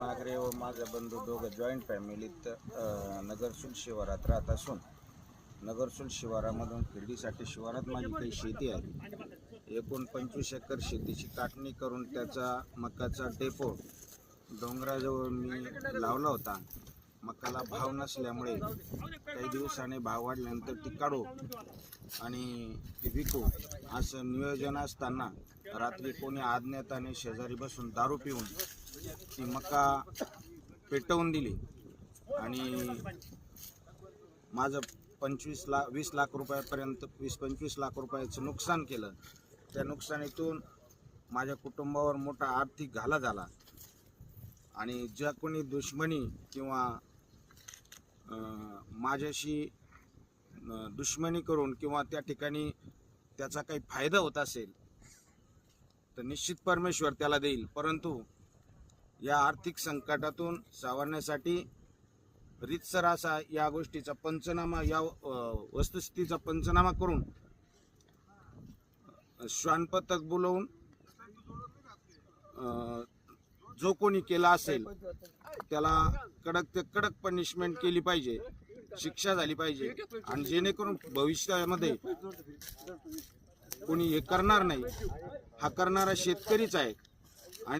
नागरे व माझे बंधू दोघं जॉईंट फॅमिलीत नगरसूल शिवारात राहत असून नगरसूल शिवारामधून खिरडीसाठी शिवारात माझी काही शेती आहे. एकूण 25 एकर शेतीची काटणी करून त्याचा मकाचा डेपो डोंगराजवळ मी लावला होता. मकाला भाव नसल्यामुळे काही दिवसाने भाव वाढल्यानंतर ती काढू आणि ती विकू असं नियोजन असताना रात्री कोणी अज्ञाताने शेजारी बसून दारू पिऊन ती मका पेटवून दिली आणि माझं 20 लाख रुपयापर्यंत 20-25 लाख रुपयाचं नुकसान केलं. त्या नुकसानीतून माझ्या कुटुंबावर मोठा आर्थिक घाला झाला आणि ज्या कोणी दुश्मनी किंवा माझ्याशी दुश्मनी करून किंवा त्या ठिकाणी त्याचा काही फायदा होत असेल तर निश्चित परमेश्वर त्याला देईल. परंतु या आर्थिक संकटातून सावरण्यासाठी रीतसर असा या गोष्टीचा पंचनामा, या वस्तुस्थितीचा पंचनामा करून श्वानपथक बोलवून जो कोणी केला असेल त्याला कडक ते कडक पनिशमेंट केली पाहिजे, शिक्षा झाली पाहिजे आणि जेणेकरून भविष्यामध्ये कोणी हे करणार नाही. हा करणारा शेतकरीच आहे.